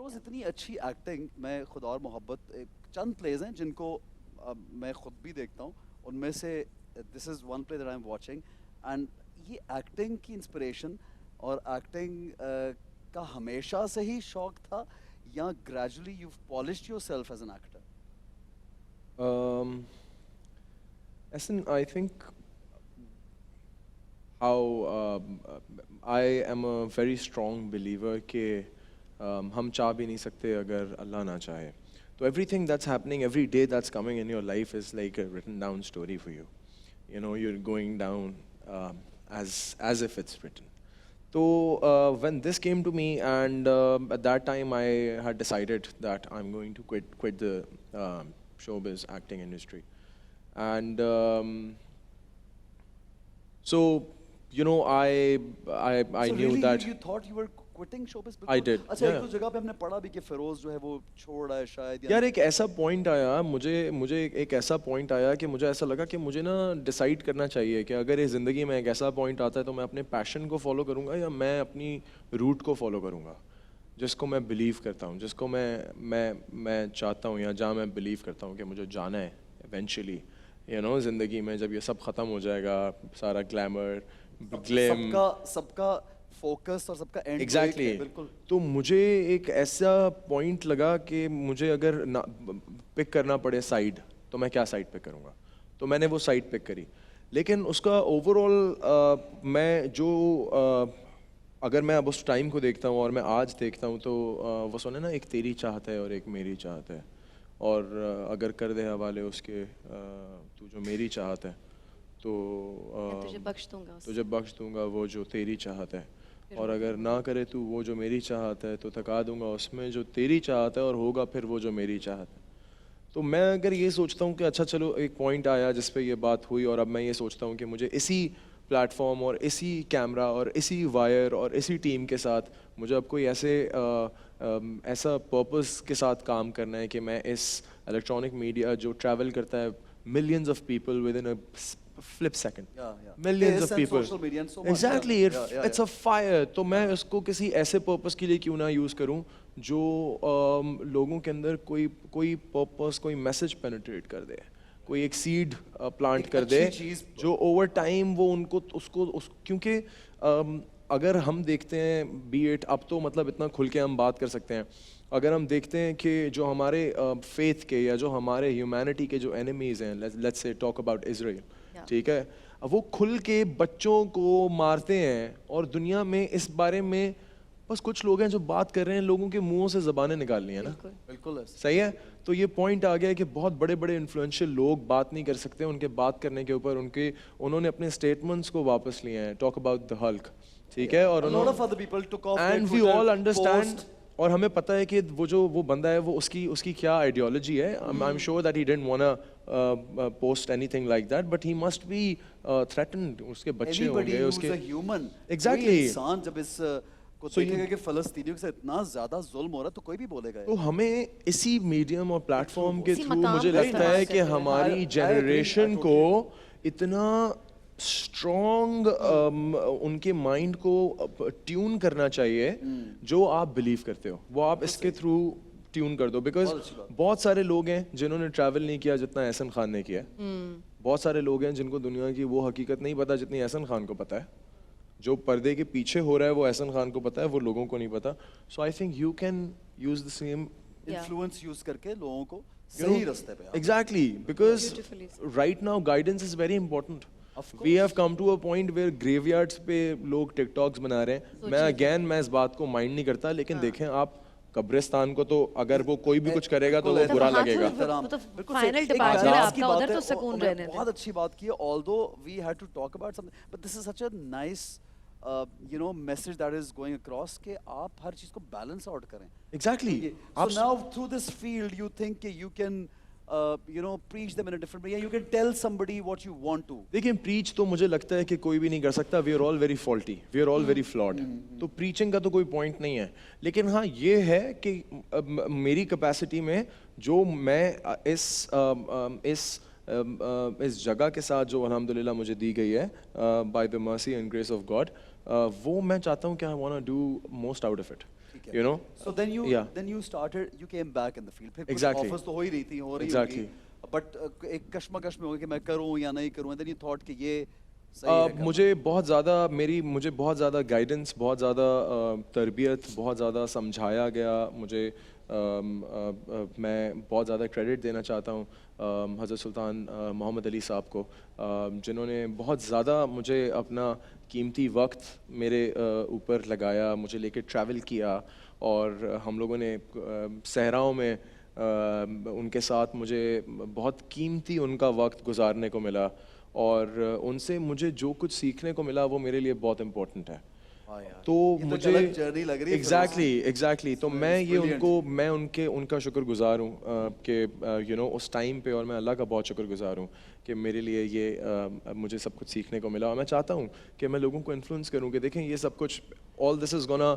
فیروز اتنی اچھی ایکٹنگ، میں خدا اور محبت چند پلیز ہیں جن کو میں خود بھی دیکھتا ہوں، ان میں سے this is one play that I am watching, and یہ ایکٹنگ کی انسپریشن اور ایکٹنگ کا ہمیشہ سے ہی شوق تھا یا gradually you polished yourself as an actor? Essen, I think how I am a very strong believer کہ ہم چاہ بھی نہیں سکتے اگر اللہ نہ چاہے. تو everything that's happening, every day that's coming in your life is like a written down story for you. You know, you're going down as if it's written. So when this came to me, and at that time I had decided that I'm going to quit the showbiz acting industry. And so, you know, I knew that you thought you were quitting showbiz? I did. اچھا ایک تو جگہ پہ ہم نے پڑھا بھی کہ فیروز جو ہے وہ چھوڑ رہا ہے شاید. یار ایک ایسا پوائنٹ آیا مجھے ایک ایسا پوائنٹ آیا کہ مجھے ایسا لگا کہ مجھے نا ڈیسائیڈ کرنا چاہیے کہ اگر اس زندگی میں ایک ایسا پوائنٹ آتا ہے تو میں اپنے پیشن کو فالو کروں گا یا میں اپنی روٹ کو فالو کروں گا جس کو میں بلیو کرتا ہوں, جس کو میں چاہتا ہوں یا جہاں میں بلیو کرتا ہوں کہ مجھے جانا ہے ایونچولی, یو نو, زندگی میں جب یہ سب ختم ہو جائے گا, سارا گلیمر گلیم سب کا فوکس اور سب کا اینڈ. ایگزیکٹلی. تو مجھے ایک ایسا پوائنٹ لگا کہ مجھے اگر پک کرنا پڑے سائڈ تو میں کیا سائڈ پک کروں گا, تو میں نے وہ سائڈ پک کری. لیکن اس کا اوور آل میں جو اگر میں اب اس ٹائم کو دیکھتا ہوں اور میں آج دیکھتا ہوں تو وہ سنے نا, ایک تیری چاہت ہے اور ایک میری چاہت ہے, اور اگر کر دے حوالے اس کے تو جو میری چاہت ہے تو تجھے بخش دوں گا وہ جو تیری چاہت ہے, اور اگر نہ کرے تو وہ جو میری چاہت ہے تو تھکا دوں گا اس میں جو تیری چاہت ہے, اور ہوگا پھر وہ جو میری چاہت ہے. تو میں اگر یہ سوچتا ہوں کہ اچھا چلو ایک پوائنٹ آیا جس پہ یہ بات ہوئی, اور اب میں یہ سوچتا ہوں کہ مجھے اسی پلیٹ فارم اور اسی کیمرہ اور اسی وائر اور اسی ٹیم کے ساتھ مجھے اب کوئی ایسا پرپز کے ساتھ کام کرنا ہے کہ میں اس الیکٹرانک میڈیا جو ٹریول کرتا ہے millions of people with in flip second, millions of people, exactly, it's a fire. تو میں اس کو کسی ایسے پرپس کے لیے کیوں نہ یوز کروں جو لوگوں کے اندر کوئی پرپس, کوئی میسج پینیٹریٹ کر دے, کوئی ایک سیڈ پلانٹ کر دے جو اوور ٹائم وہ ان کو کیونکہ اگر ہم دیکھتے ہیں بی ایٹ اب تو مطلب اتنا کھل کے ہم بات کر سکتے ہیں, اگر ہم دیکھتے ہیں کہ جو ہمارے فیتھ کے یا جو ہمارے ہیومینٹی کے جو اینیمیز ہیں, لیٹس سے ٹاک اباؤٹ اسرائیل, ٹھیک ہے, وہ کھل کے بچوں کو مارتے ہیں, اور دنیا میں اس بارے میں بس کچھ لوگ ہیں جو بات کر رہے ہیں, لوگوں کے منہوں سے زبانیں نکالنی ہیں نا. بالکل صحیح ہے. تو یہ پوائنٹ آ گیا کہ بہت بڑے بڑے انفلوئنشیل لوگ بات نہیں کر سکتے, ان کے بات کرنے کے اوپر انہوں نے اپنے اسٹیٹمنٹس کو واپس لیے ہیں. ٹاک اباؤٹ دا ہلک, ٹھیک ہے, اور اینڈ وی آل انڈرسٹینڈ, اور ہمیں پتہ ہے کہ وہ بندہ ہے وہ اس کی کیا آئیڈیالوجی ہے. I am sure that he didn't wanna post anything like that, but he must be threatened. اس کے بچے ہوں گے, اس کے ایگزیکٹلی انسان جب اس کو دیکھے گا کہ فلسطینیوں کے ساتھ اتنا زیادہ ظلم ہو رہا ہے تو کوئی بھی بولے گا. تو ہمیں اسی میڈیم اور پلیٹ فارم کے تھرو مجھے لگتا ہے کہ ہماری جنریشن کو اتنا اسٹرانگ ان کے مائنڈ کو ٹیون کرنا چاہیے, جو آپ بلیو کرتے ہو وہ آپ اس کے تھرو ٹیون کر دو. بیکاز بہت سارے لوگ ہیں جنہوں نے ٹریول نہیں کیا جتنا احسن خان نے کیا, بہت سارے لوگ ہیں جن کو دنیا کی وہ حقیقت نہیں پتا جتنی احسن خان کو پتا ہے, جو پردے کے پیچھے ہو رہا ہے وہ احسن خان کو پتا ہے, وہ لوگوں کو نہیں پتا. So I think you can use the same influence use کر کے لوگوں کو صحیح راستے پہ. Exactly, because right now guidance is very important. We have come to a point where graveyards پہ لوگ ٹک ٹاکس بنا رہے ہیں. میں اس بات کو مائنڈ نہیں کرتا, لیکن دیکھیں آپ قبرستان کو تو اگر وہ کوئی بھی کچھ کرے گا تو وہ برا لگے گا. بہت اچھی بات کی ہے, although we had to talk about something, but this is such a nice message that is going across کہ آپ ہر چیز کو بیلنس آؤٹ کریں. Exactly. So now through this field you think you can preach them in a different way, you can tell somebody what you want to. دیکھیں preach تو مجھے لگتا ہے کہ کوئی بھی نہیں کر سکتا. we are all very faulty, we are all very flawed. تو preaching کا تو کوئی point نہیں ہے, لیکن ہاں یہ ہے کہ میری کیپیسٹی میں جو میں اس جگہ کے ساتھ جو الحمدللہ مجھے دی گئی ہے by the mercy and grace of God, وہ میں چاہتا ہوں کہ I want to do most out of it. you know. So then Yeah. you started, you came back in the field. پھر کچھ Exactly. offers تو ہو ہی رہی تھی, ہو رہی Exactly. ہوگی. But ایک کشمکش میں ہو گیا کہ میں کروں یا نہیں کروں. And then you thought کہ یہ صحیح ہے کرنا. مجھے بہت زیادہ گائیڈنس, بہت زیادہ تربیت, بہت زیادہ سمجھایا گیا مجھے. میں بہت زیادہ کریڈٹ دینا چاہتا ہوں حضرت سلطان محمد علی صاحب کو, جنہوں نے بہت زیادہ مجھے اپنا قیمتی وقت میرے اوپر لگایا, مجھے لے کے ٹریول کیا, اور ہم لوگوں نے صحراؤں میں ان کے ساتھ مجھے بہت قیمتی ان کا وقت گزارنے کو ملا, اور ان سے مجھے جو کچھ سیکھنے کو ملا وہ میرے لیے بہت امپورٹنٹ ہے. تو مجھے ایگزیکٹلی تو میں ان کا شکر گزار ہوں کہ اس ٹائم پہ, اور میں اللہ کا بہت شکر گزار ہوں کہ میرے لیے یہ مجھے سب کچھ سیکھنے کو ملا. اور میں چاہتا ہوں کہ میں لوگوں کو انفلوئنس کروں کہ دیکھیں یہ سب کچھ, آل دس از گونا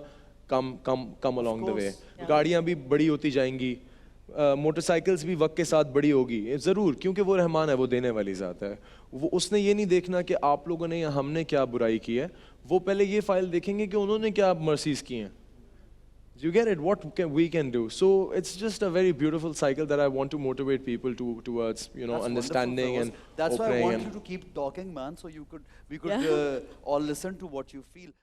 کم along the way. گاڑیاں بھی بڑی ہوتی جائیں گی, موٹر سائیکلز بھی وقت کے ساتھ بڑی ہوگی ضرور, کیونکہ وہ رحمان ہے, وہ دینے والی ذات ہے. وہ اس نے یہ نہیں دیکھنا کہ آپ لوگوں نے یا ہم نے کیا برائی کی ہے, وہ پہلے یہ فائل دیکھیں گے کہ انہوں نے کیا مرسیز کی ہیں. You get it, what we can do. So it's just a very beautiful cycle that I want to motivate people towards, understanding and that's why I opening want and you to keep talking, man, so we could all listen to what you feel.